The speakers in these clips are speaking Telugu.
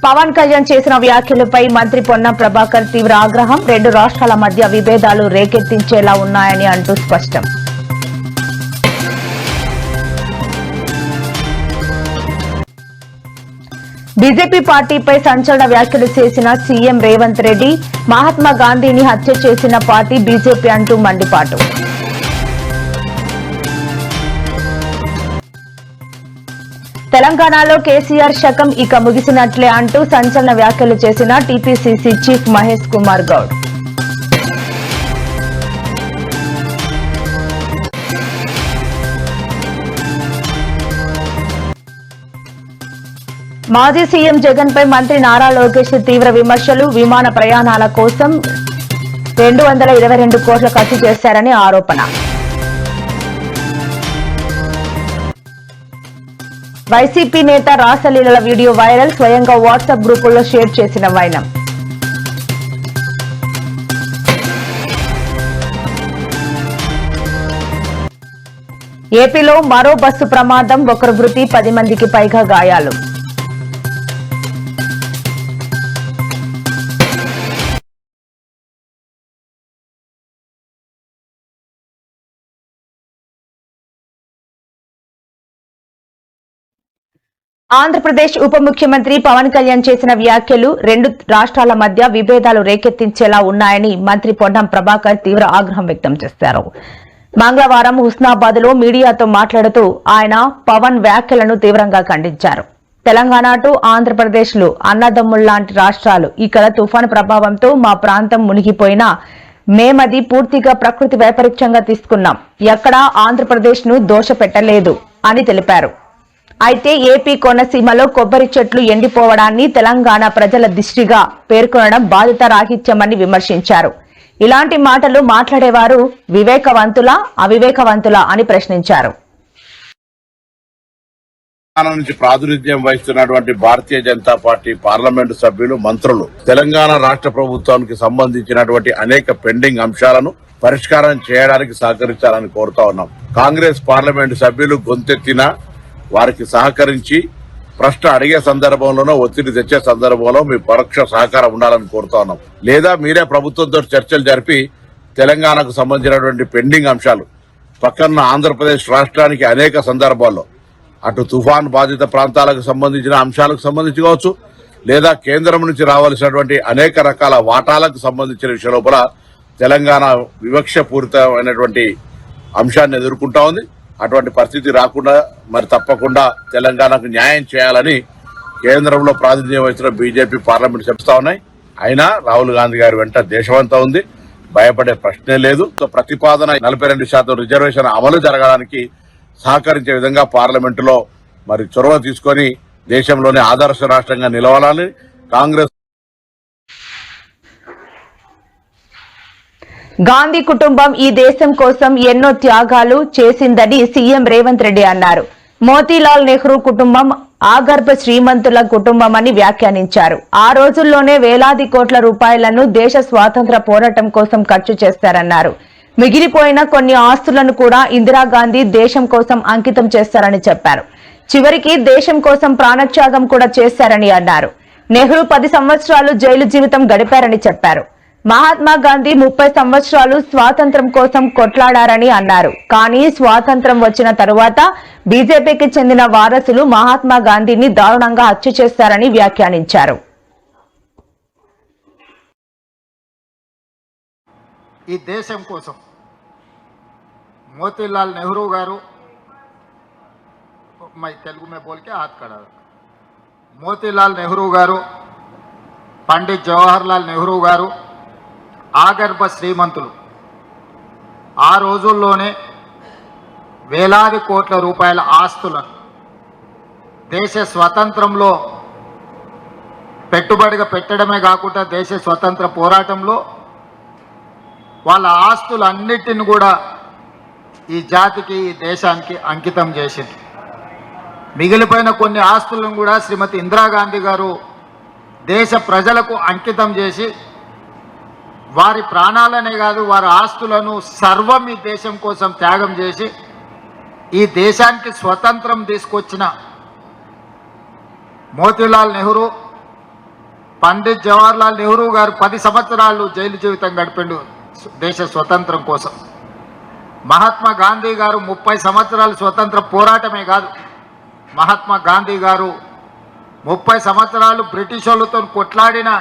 పవన్ కళ్యాణ్ చేసిన వ్యాఖ్యలపై మంత్రి పొన్నం ప్రభాకర్ తీవ్ర ఆగ్రహం. రెండు రాష్ట్రాల మధ్య విభేదాలు రేకెత్తించేలా ఉన్నాయని అంటూ స్పష్టం. బీజేపీ పార్టీపై సంచలన వ్యాఖ్యలు చేసిన సీఎం రేవంత్ రెడ్డి. మహాత్మా గాంధీని హత్య చేసిన పార్టీ బీజేపీ అంటూ మండిపాటు. తెలంగాణలో కేసీఆర్ శకం ఇక ముగిసినట్లే అంటూ సంచలన వ్యాఖ్యలు చేసిన టీపీసీసీ చీఫ్ మహేష్ కుమార్ గౌడ్. మాజీ సీఎం జగన్ పై మంత్రి నారా లోకేష్ తీవ్ర విమర్శలు. విమాన ప్రయాణాల కోసం 222 కోట్లు ఖర్చు చేశారని ఆరోపణ. వైసీపీ నేత రాసలీలల వీడియో వైరల్. స్వయంగా వాట్సాప్ గ్రూపుల్లో షేర్ చేసిన వైనం. ఏపీలో మరో బస్సు ప్రమాదం. ఒకరు మృతి, 10 మందికి పైగా గాయాలు. ఆంధ్రప్రదేశ్ ఉప ముఖ్యమంత్రి పవన్ కళ్యాణ్ చేసిన వ్యాఖ్యలు రెండు రాష్ట్రాల మధ్య విభేదాలు రేకెత్తించేలా ఉన్నాయని మంత్రి పొన్నం ప్రభాకర్ తీవ్ర ఆగ్రహం వ్యక్తం చేశారు. మంగళవారం హుస్నాబాద్ లో మీడియాతో మాట్లాడుతూ ఆయన పవన్ వ్యాఖ్యలను తీవ్రంగా ఖండించారు. తెలంగాణ టు ఆంధ్రప్రదేశ్ లు అన్నదమ్ముళ్లాంటి రాష్ట్రాలు. ఇక్కడ తుఫాను ప్రభావంతో మా ప్రాంతం మునిగిపోయినా మేమది పూర్తిగా ప్రకృతి వైపరీత్యంగా తీసుకున్నాం. ఎక్కడా ఆంధ్రప్రదేశ్ ను దోషపెట్టలేదు అని తెలిపారు. అయితే ఏపీ కోనసీమలో కొబ్బరి చెట్లు ఎండిపోవడాన్ని తెలంగాణ ప్రజల దిష్టిగా పేర్కొనడం బాధ్యత రాహిత్యమని విమర్శించారు. ఇలాంటి మాటలు మాట్లాడేవారు వివేకవంతులా అవివేకవంతులా అని ప్రశ్నించారు. నుంచి ప్రాతినిధ్యం వహిస్తున్నటువంటి భారతీయ జనతా పార్టీ పార్లమెంటు సభ్యులు, మంత్రులు తెలంగాణ రాష్ట్ర ప్రభుత్వానికి సంబంధించినటువంటి అనేక పెండింగ్ అంశాలను పరిష్కారం చేయడానికి సహకరించాలని కోరుతా ఉన్నాం. కాంగ్రెస్ పార్లమెంటు సభ్యులు గొంతెత్తిన వారికి సహకరించి ప్రశ్న అడిగే సందర్భంలోనో ఒత్తిడి తెచ్చే సందర్భంలో మీ పరోక్ష సహకారం ఉండాలని కోరుతా ఉన్నాం. లేదా మీరే ప్రభుత్వంతో చర్చలు జరిపి తెలంగాణకు సంబంధించినటువంటి పెండింగ్ అంశాలు పక్కన ఆంధ్రప్రదేశ్ రాష్ట్రానికి అనేక సందర్భాల్లో అటు తుఫాన్ బాధిత ప్రాంతాలకు సంబంధించిన అంశాలకు సంబంధించి కావచ్చు, లేదా కేంద్రం నుంచి రావాల్సినటువంటి అనేక రకాల వాటాలకు సంబంధించిన విషయం లోపల తెలంగాణ వివక్షపూరితమైనటువంటి అంశాన్ని ఎదుర్కొంటా ఉంది. అటువంటి పరిస్థితి రాకుండా మరి తప్పకుండా తెలంగాణకు న్యాయం చేయాలని కేంద్రంలో ప్రాతినిధ్యం వహిస్తున్న బీజేపీ పార్లమెంట్ చెప్తా ఉన్నాయి. అయినా రాహుల్ గాంధీ గారి వెంట దేశమంతా ఉంది, భయపడే ప్రశ్నే లేదు. ప్రతిపాదన 42% రిజర్వేషన్ అమలు జరగడానికి సహకరించే విధంగా పార్లమెంటులో మరి చొరవ తీసుకొని దేశంలోనే ఆదర్శ రాష్ట్రంగా నిలవాలని కాంగ్రెస్. గాంధీ కుటుంబం ఈ దేశం కోసం ఎన్నో త్యాగాలు చేసిందని సీఎం రేవంత్ రెడ్డి అన్నారు. మోతీలాల్ నెహ్రూ కుటుంబం ఆగర్భ శ్రీమంతుల కుటుంబమని వ్యాఖ్యానించారు. ఆ రోజుల్లోనే వేలాది కోట్ల రూపాయలను దేశ స్వాతంత్ర పోరాటం కోసం ఖర్చు చేస్తారన్నారు. మిగిలిపోయిన కొన్ని ఆస్తులను కూడా ఇందిరాగాంధీ దేశం కోసం అంకితం చేస్తారని చెప్పారు. చివరికి దేశం కోసం ప్రాణత్యాగం కూడా చేశారని అన్నారు. నెహ్రూ 10 సంవత్సరాలు జైలు జీవితం గడిపారని చెప్పారు. మహాత్మా గాంధీ 30 సంవత్సరాలు స్వాతంత్ర్యం కోసం కొట్లాడారని అన్నారు. కానీ స్వాతంత్ర్యం వచ్చిన తరువాత బీజేపీకి చెందిన వారసులు మహాత్మా గాంధీని దారుణంగా హత్య చేశారని వ్యాఖ్యానించారు. ఈ దేశం కోసం మోతీలాల్ నెహ్రూ గారు, తెలుగు మే బోల్కే హాత్ ఖడా, మోతీలాల్ నెహ్రూ గారు, పండిత్ జవహర్లాల్ నెహ్రూ గారు ఆగర్భ శ్రీమంతులు. ఆ రోజుల్లోనే వేలాది కోట్ల రూపాయల ఆస్తులను దేశ స్వతంత్రంలో పెట్టుబడిగా పెట్టడమే కాకుండా దేశ స్వతంత్ర పోరాటంలో వాళ్ళ ఆస్తులన్నిటిని కూడా ఈ జాతికి, ఈ దేశానికి అంకితం చేసింది. మిగిలిపోయిన కొన్ని ఆస్తులను కూడా శ్రీమతి ఇందిరాగాంధీ గారు దేశ ప్రజలకు అంకితం చేసి వారి ప్రాణాలనే కాదు వారి ఆస్తులను సర్వం ఈ దేశం కోసం త్యాగం చేసి ఈ దేశానికి స్వతంత్రం తీసుకొచ్చిన మోతీలాల్ నెహ్రూ పండిత్ జవహర్లాల్ నెహ్రూ గారు 10 సంవత్సరాలు జైలు జీవితం గడిపిండు దేశ స్వతంత్రం కోసం. మహాత్మా గాంధీ గారు 30 సంవత్సరాలు స్వతంత్ర పోరాటమే కాదు, మహాత్మా గాంధీ గారు 30 సంవత్సరాలు బ్రిటిష్ వాళ్ళతో కొట్లాడిన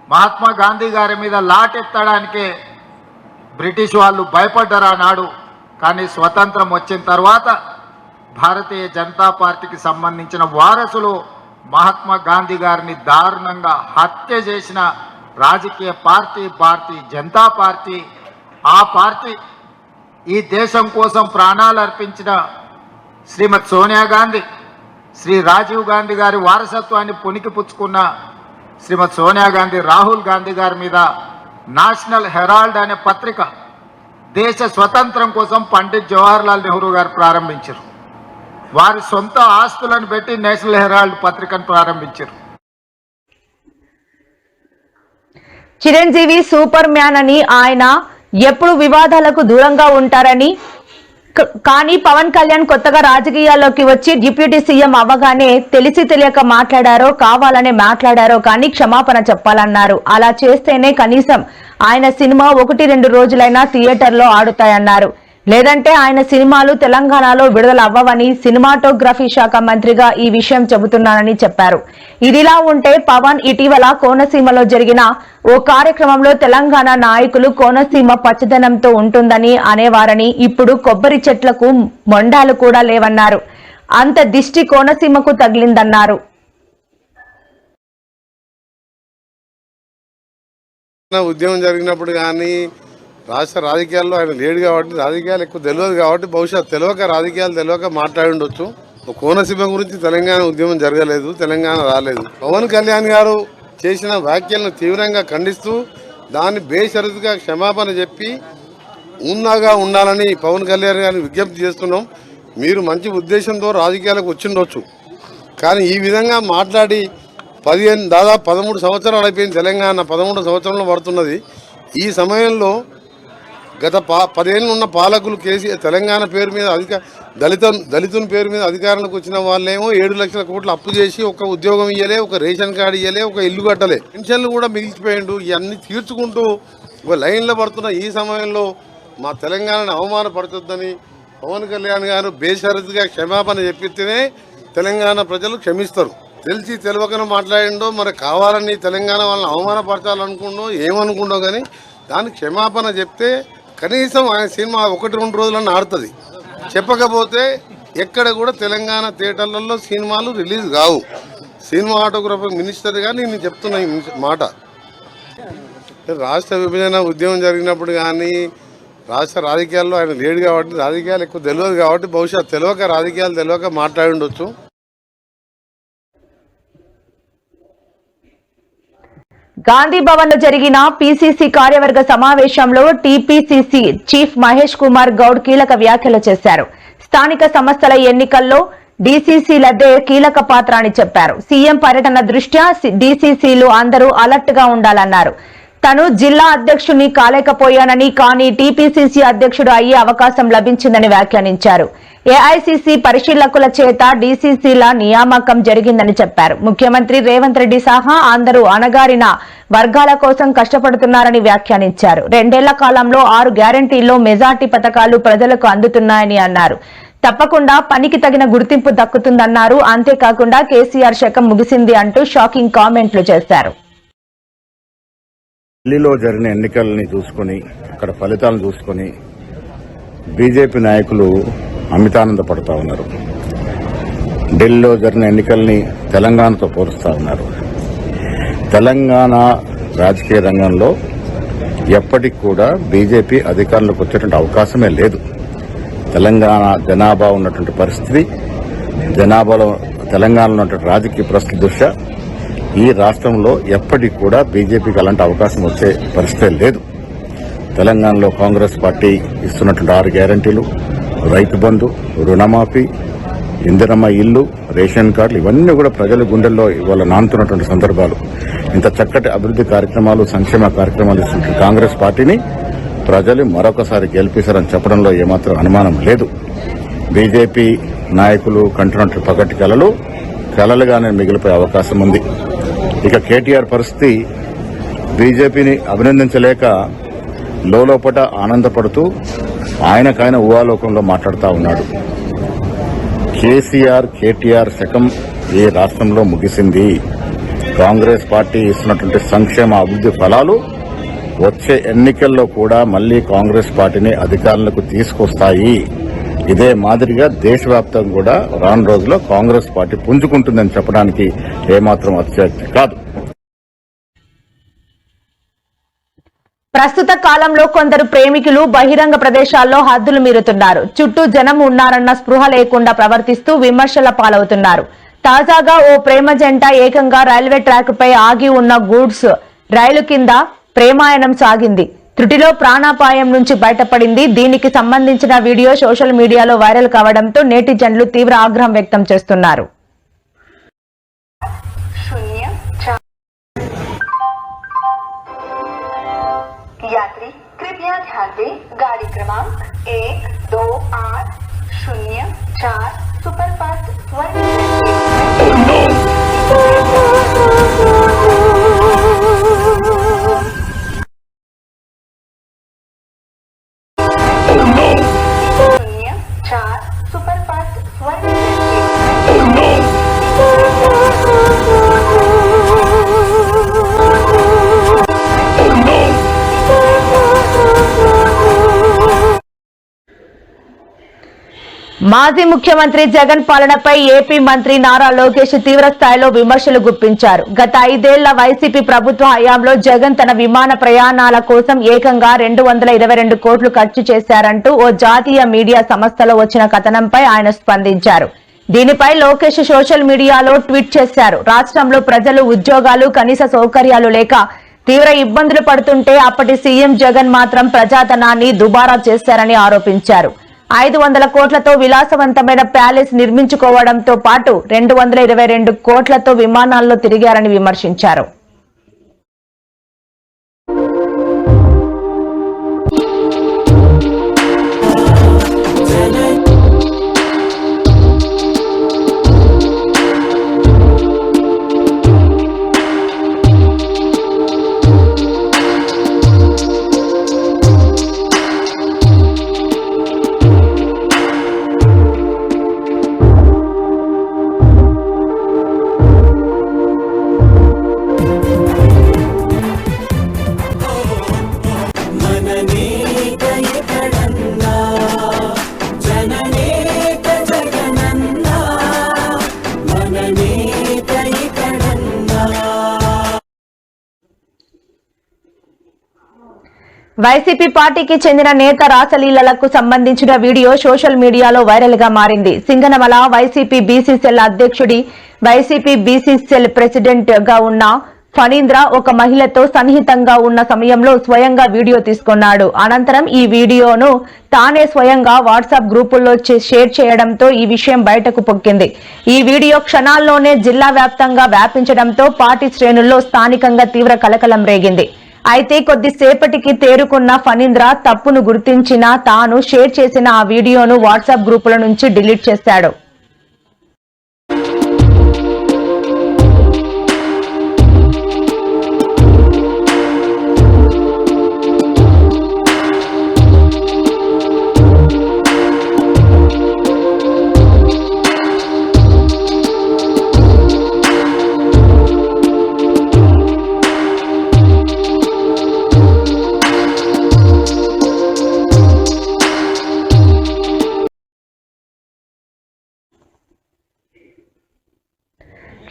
మహాత్మా గాంధీ గారి మీద లాటెత్తడానికే బ్రిటిష్ వాళ్ళు భయపడ్డారు ఆనాడు. కానీ స్వతంత్రం వచ్చిన తర్వాత భారతీయ జనతా పార్టీకి సంబంధించిన వారసులు మహాత్మా గాంధీ గారిని దారుణంగా హత్య చేసిన రాజకీయ పార్టీ భారతీయ జనతా పార్టీ. ఆ పార్టీ ఈ దేశం కోసం ప్రాణాలు అర్పించిన శ్రీమతి సోనియా గాంధీ, శ్రీ రాజీవ్ గాంధీ గారి వారసత్వాన్ని పుణికిపుచ్చుకున్న శ్రీమతి సోనియా గాంధీ, రాహుల్ గాంధీ గారి మీద నేషనల్ హెరాల్డ్ అనే పత్రిక దేశ స్వతంత్రం కోసం పండిత్ జవహర్లాల్ నెహ్రూ గారు ప్రారంభించారు. వారి సొంత ఆస్తులను పెట్టి నేషనల్ హెరాల్డ్ పత్రికను ప్రారంభించారు. చిరంజీవి సూపర్ మ్యాన్ అని, ఆయన ఎప్పుడు వివాదాలకు దూరంగా ఉంటారని, కానీ పవన్ కళ్యాణ్ కొత్తగా రాజకీయాల్లోకి వచ్చి డిప్యూటీ సీఎం అవ్వగానే తెలిసి తెలియక మాట్లాడారో కావాలనే మాట్లాడారో కానీ క్షమాపణ చెప్పాలన్నారు. అలా చేస్తేనే కనీసం ఆయన సినిమా 1-2 రోజులైనా థియేటర్లో ఆడుతాయన్నారు. లేదంటే ఆయన సినిమాలు తెలంగాణలో విడుదల అవ్వవని సినిమాటోగ్రఫీ శాఖ మంత్రిగా ఈ విషయం చెబుతున్నానని చెప్పారు. ఇదిలా ఉంటే పవన్ ఇటీవల కోనసీమలో జరిగిన ఓ కార్యక్రమంలో తెలంగాణ నాయకులు కోనసీమ పచ్చదనంతో ఉంటుందని అనేవారని, ఇప్పుడు కొబ్బరి చెట్లకు మొండాలు కూడా లేవన్నారు. అంత దిష్టి కోనసీమకు తగిలిందన్నారు. ఉద్యమం జరిగినప్పుడు కానీ రాష్ట్ర రాజకీయాల్లో ఆయన లేడు కాబట్టి రాజకీయాలు ఎక్కువ తెలియదు కాబట్టి బహుశా రాజకీయాలు తెలియక మాట్లాడి ఉండొచ్చు. కోనసీమ గురించి తెలంగాణ ఉద్యమం జరగలేదు, తెలంగాణ రాలేదు. పవన్ కళ్యాణ్ గారు చేసిన వ్యాఖ్యలను తీవ్రంగా ఖండిస్తూ దాన్ని బేషరతుగా క్షమాపణ చెప్పి ఉన్నాగా ఉండాలని పవన్ కళ్యాణ్ గారిని విజ్ఞప్తి చేస్తున్నాం. మీరు మంచి ఉద్దేశంతో రాజకీయాలకు వచ్చిండొచ్చు, కానీ ఈ విధంగా మాట్లాడి దాదాపు 13 సంవత్సరాలు అయిపోయింది. తెలంగాణ 13 సంవత్సరంలో పడుతున్నది. ఈ సమయంలో గత 10 ఏళ్ళు ఉన్న పాలకులు తెలంగాణ పేరు మీద దళితుని పేరు మీద అధికారంలోకి వచ్చిన వాళ్ళేమో 7 లక్షల కోట్లు అప్పు చేసి ఒక ఉద్యోగం ఇయ్యలే, ఒక రేషన్ కార్డు ఇయ్యలే, ఒక ఇల్లు కట్టలే, పెన్షన్లు కూడా మిగిలిచిపోయిండు. ఇవన్నీ తీర్చుకుంటూ ఒక లైన్లో పడుతున్న ఈ సమయంలో మా తెలంగాణను అవమానపడుతుందని పవన్ కళ్యాణ్ గారు బేషరతుగా క్షమాపణ చెప్పితేనే తెలంగాణ ప్రజలు క్షమిస్తారు. తెలిసి తెలియకనే మాట్లాడిండో, మరి కావాలని తెలంగాణ వాళ్ళని అవమానపరచాలనుకుండో ఏమనుకుండో, కానీ దానికి క్షమాపణ చెప్తే కనీసం ఆయన సినిమా 1-2 రోజులన్నా ఆడుతుంది. చెప్పకపోతే ఎక్కడ కూడా తెలంగాణ థియేటర్లలో సినిమాలు రిలీజ్ కావు. సినిమాటోగ్రఫీ మినిస్టర్గా నేను చెప్తున్నా ఈ మాట. రాష్ట్ర విభజన ఉద్యమం జరిగినప్పుడు కానీ రాష్ట్ర రాజకీయాల్లో ఆయన లేడు కాబట్టి రాజకీయాలు ఎక్కువ తెలియదు కాబట్టి బహుశా రాజకీయాలు తెలియక మాట్లాడి ఉండొచ్చు. గాంధీ భవన్ లో జరిగిన పీసీసీ కార్యవర్గ సమావేశంలో టీపీసీసీ చీఫ్ మహేష్ కుమార్ గౌడ్ కీలక వ్యాఖ్యలు చేశారు. స్థానిక సంస్థల ఎన్నికల్లో డీసీసీలదే కీలక పాత్ర అని చెప్పారు. సీఎం పర్యటన దృష్ట్యా డీసీసీలు అందరూ అలర్ట్ గా ఉండాలన్నారు. తను జిల్లా అధ్యక్షుడిని కాలేకపోయానని, కానీ టీపీసీసీ అధ్యక్షుడు అయ్యే అవకాశం లభించిందని వ్యాఖ్యానించారు. ఏఐసీసీ పరిశీలకుల చేత డీసీసీల నియామకం జరిగిందని చెప్పారు. ముఖ్యమంత్రి రేవంత్ రెడ్డి సహా అందరూ అణగారిన వర్గాల కోసం కష్టపడుతున్నారని వ్యాఖ్యానించారు. 2 ఏళ్ల కాలంలో 6 గ్యారంటీల్లో మెజార్టీ పథకాలు ప్రజలకు అందుతున్నాయని అన్నారు. తప్పకుండా పనికి తగిన గుర్తింపు దక్కుతుందన్నారు. అంతేకాకుండా కేసీఆర్ శకం ముగిసింది అంటూ షాకింగ్ కామెంట్లు చేశారు. ఢిల్లీలో జరిగిన ఎన్నికల్ని చూసుకుని, అక్కడ ఫలితాలను చూసుకుని బీజేపీ నాయకులు అమితానంద పడుతూ ఉన్నారు. ఢిల్లీలో జరిగిన ఎన్నికల్ని తెలంగాణతో పోలుస్తూ ఉన్నారు. తెలంగాణ రాజకీయ రంగంలో ఎప్పటికి కూడా బీజేపీ అధికారంలోకి వచ్చేటువంటి అవకాశమే లేదు. తెలంగాణ జనాభా ఉన్నటువంటి పరిస్థితి, జనాభాలో తెలంగాణలో ఉన్నటువంటి రాజకీయ పరిస్థితి దృష్ట్యా ఈ రాష్ట్రంలో ఎప్పటికి కూడా బీజేపీకి అలాంటి అవకాశం వచ్చే పరిస్థితే లేదు. తెలంగాణలో కాంగ్రెస్ పార్టీ ఇస్తున్నటువంటి 6 గ్యారంటీలు, రైతు బంధు, రుణమాఫీ, ఇందిరమ్మ ఇల్లు, రేషన్ కార్డులు ఇవన్నీ కూడా ప్రజల గుండెల్లో ఇవాళ నానుతున్నటువంటి సందర్భాలు. ఇంత చక్కటి అభివృద్ధి కార్యక్రమాలు, సంక్షేమ కార్యక్రమాలు ఇస్తున్న కాంగ్రెస్ పార్టీని ప్రజలు మరొకసారి గెలిపిస్తారని చెప్పడంలో ఏమాత్రం అనుమానం లేదు. బీజేపీ నాయకులు కంటున్నట్టు పగటి కలలు కలలుగానే మిగిలిపోయే అవకాశం ఉంది. ఇక కేటీఆర్ పరిస్థితి బీజేపీని అభినందించలేక లోపట ఆనందపడుతూ ఆయనకైన ఊహాలోకంలో మాట్లాడుతూ ఉన్నాడు. కేటీఆర్ శకం ఏ రాష్ట్రంలో ముగిసింది. కాంగ్రెస్ పార్టీ ఇస్తున్నటువంటి సంక్షేమ అభివృద్ధి ఫలాలు వచ్చే ఎన్నికల్లో కూడా మళ్లీ కాంగ్రెస్ పార్టీని అధికారంలోకి తీసుకొస్తాయి. ఇదే మాదిరిగా దేశవ్యాప్తంగా కూడా రాను రోజుల్లో కాంగ్రెస్ పార్టీ పుంజుకుంటుందని చెప్పడానికి ఏమాత్రం అతిశయోక్తి కాదు. ప్రస్తుత కాలంలో కొందరు ప్రేమికులు బహిరంగ ప్రదేశాల్లో హద్దులు మీరుతున్నారు. చుట్టూ జనం ఉన్నారన్న స్పృహ లేకుండా ప్రవర్తిస్తూ విమర్శల పాలవుతున్నారు. తాజాగా ఓ ప్రేమ జంట ఏకంగా రైల్వే ట్రాక్ పై ఆగి ఉన్న గూడ్స్ రైలు కింద ప్రేమాయణం సాగింది. త్రుటిలో ప్రాణాపాయం నుంచి బయటపడింది. దీనికి సంబంధించిన వీడియో సోషల్ మీడియాలో వైరల్ కావడంతో నెటిజన్లు తీవ్ర ఆగ్రహం వ్యక్తం చేస్తున్నారు. यात्री कृपया ध्यान दें, गाड़ी क्रमांक 128004 सुपरफास्ट स्वर्ण सुपरफास्ट स्वर्ण మాజీ ముఖ్యమంత్రి జగన్ పాలనపై ఏపీ మంత్రి నారా లోకేష్ తీవ్ర స్థాయిలో విమర్శలు గుప్పించారు. గత 5 ఏళ్ల వైసీపీ ప్రభుత్వ హయాంలో జగన్ తన విమాన ప్రయాణాల కోసం ఏకంగా 222 కోట్లు ఖర్చు చేశారంటూ ఓ జాతీయ మీడియా సంస్థలో వచ్చిన కథనంపై ఆయన స్పందించారు. దీనిపై లోకేష్ సోషల్ మీడియాలో ట్వీట్ చేశారు. రాష్ట్రంలో ప్రజలు ఉద్యోగాలు, కనీస సౌకర్యాలు లేక తీవ్ర ఇబ్బందులు పడుతుంటే అప్పటి సీఎం జగన్ మాత్రం ప్రజాధనాన్ని దుబారా చేశారని ఆరోపించారు. 500 కోట్లతో విలాసవంతమైన ప్యాలెస్ నిర్మించుకోవడంతో పాటు 222 కోట్లతో విమానాల్లో తిరిగారని విమర్శించారు. వైసీపీ పార్టీకి చెందిన నేత రాసలీలలకు సంబంధించిన వీడియో సోషల్ మీడియాలో వైరల్ గా మారింది. సింగనమల వైసీపీ బీసీ సెల్ అధ్యక్షుడి, వైసీపీ బీసీ సెల్ ప్రెసిడెంట్ గా ఉన్న ఫణీంద్ర ఒక మహిళతో సన్నిహితంగా ఉన్న సమయంలో స్వయంగా వీడియో తీసుకున్నాడు. అనంతరం ఈ వీడియోను తానే స్వయంగా వాట్సాప్ గ్రూపుల్లో షేర్ చేయడంతో ఈ విషయం బయటకు పొక్కింది. ఈ వీడియో క్షణాల్లోనే జిల్లా వ్యాప్తంగా వ్యాపించడంతో పార్టీ శ్రేణుల్లో స్థానికంగా తీవ్ర కలకలం రేగింది. అయితే కొద్దిసేపటికి తేరుకున్న ఫణీంద్ర తప్పును గుర్తించినా తాను షేర్ చేసిన ఆ వీడియోను వాట్సాప్ గ్రూపుల నుంచి డిలీట్ చేశాడు.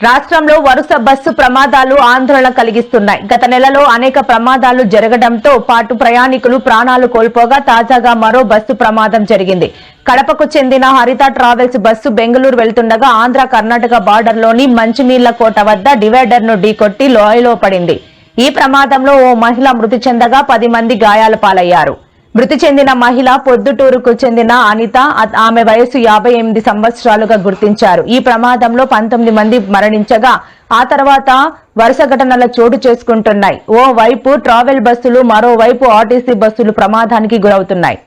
రాష్ట్రంలో వరుస బస్సు ప్రమాదాలు ఆందోళన కలిగిస్తున్నాయి. గత నెలలో అనేక ప్రమాదాలు జరగడంతో పాటు ప్రయాణికులు ప్రాణాలు కోల్పోగా తాజాగా మరో బస్సు ప్రమాదం జరిగింది. కడపకు చెందిన హరిత ట్రావెల్స్ బస్సు బెంగళూరు వెళ్తుండగా ఆంధ్ర కర్ణాటక బార్డర్లోని మంచినీళ్ల కోట వద్ద డివైడర్ ను ఢీకొట్టి లోయలో పడింది. ఈ ప్రమాదంలో ఓ మహిళ మృతి చెందగా 10 మంది గాయాల పాలయ్యారు. మృతి చెందిన మహిళ పొద్దుటూరుకు చెందిన అనిత. ఆమె వయసు 58 సంవత్సరాలుగా గుర్తించారు. ఈ ప్రమాదంలో 19 మంది మరణించగా ఆ తర్వాత వరుస ఘటనలు చోటు చేసుకుంటున్నాయి. ఓ వైపు ట్రావెల్ బస్సులు, మరోవైపు ఆర్టీసీ బస్సులు ప్రమాదానికి గురవుతున్నాయి.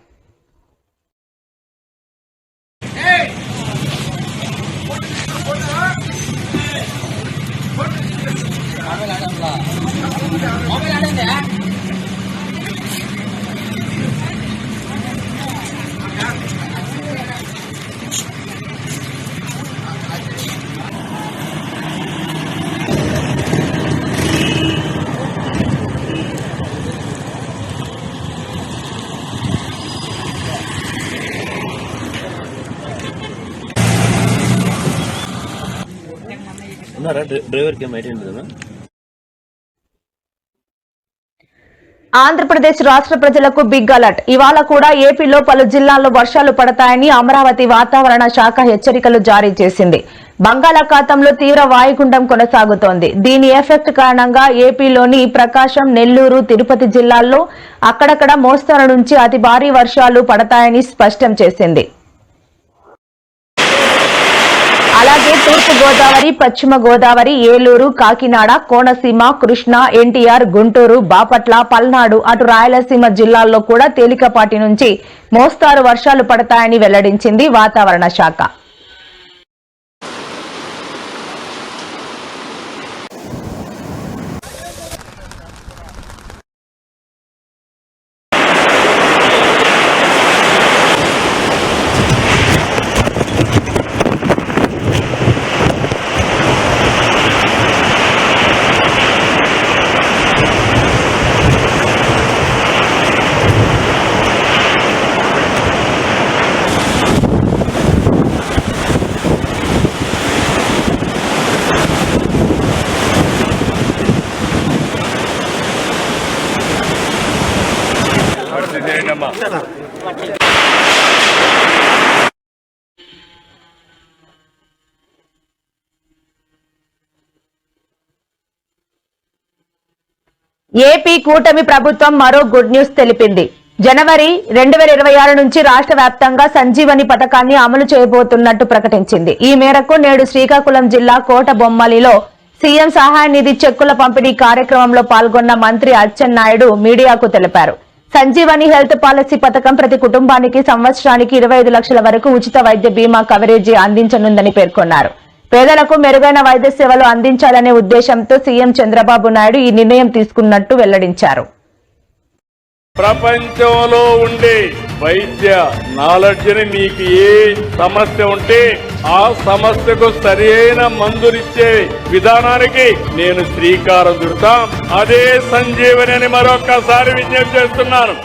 ఆంధ్రప్రదేశ్ రాష్ట్ర ప్రజలకు బిగ్ అలర్ట్. ఇవాళ కూడా ఏపీలో పలు జిల్లాల్లో వర్షాలు పడతాయని అమరావతి వాతావరణ శాఖ హెచ్చరికలు జారీ చేసింది. బంగాళాఖాతంలో తీవ్ర వాయుగుండం కొనసాగుతోంది. దీని ఎఫెక్ట్ కారణంగా ఏపీలోని ప్రకాశం, నెల్లూరు, తిరుపతి జిల్లాల్లో అక్కడక్కడ మోస్తరు నుంచి అతి భారీ వర్షాలు పడతాయని స్పష్టం చేసింది. అలాగే తూర్పు గోదావరి, పశ్చిమ గోదావరి, ఏలూరు, కాకినాడ, కోనసీమ, కృష్ణా, ఎన్టీఆర్, గుంటూరు, బాపట్ల, పల్నాడు, అటు రాయలసీమ జిల్లాల్లో కూడా తేలికపాటి నుంచి మోస్తారు వర్షాలు పడతాయని వెల్లడించింది వాతావరణ శాఖ. ఏపీ కూటమి ప్రభుత్వం మరో గుడ్ న్యూస్ తెలిపింది. జనవరి 2026 నుంచి రాష్ట్ర వ్యాప్తంగా సంజీవని పథకాన్ని అమలు చేయబోతున్నట్టు ప్రకటించింది. ఈ మేరకు నేడు శ్రీకాకుళం జిల్లా కోటబొమ్మలిలో సీఎం సహాయ నిధి చెక్కుల పంపిణీ కార్యక్రమంలో పాల్గొన్న మంత్రి అచ్చెన్నాయుడు మీడియాకు తెలిపారు. సంజీవని హెల్త్ పాలసీ పథకం ప్రతి కుటుంబానికి సంవత్సరానికి 25 లక్షల వరకు ఉచిత వైద్య బీమా కవరేజీ అందించనుందని పేర్కొన్నారు. పేదలకు మెరుగైన వైద్య సేవలు అందించాలనే ఉద్దేశంతో సీఎం చంద్రబాబు నాయుడు ఈ నిర్ణయం తీసుకున్నట్టు వెల్లడించారు. ప్రపంచంలో ఉండే వైద్య నాలెడ్జ్ని మీకు ఏ సమస్య ఉంటే ఆ సమస్యకు సరైన మందులిచ్చే విధానానికి నేను శ్రీకారం చుడతాం. అదే సంజీవని అని మరొకసారి విజ్ఞప్తి చేస్తున్నాను.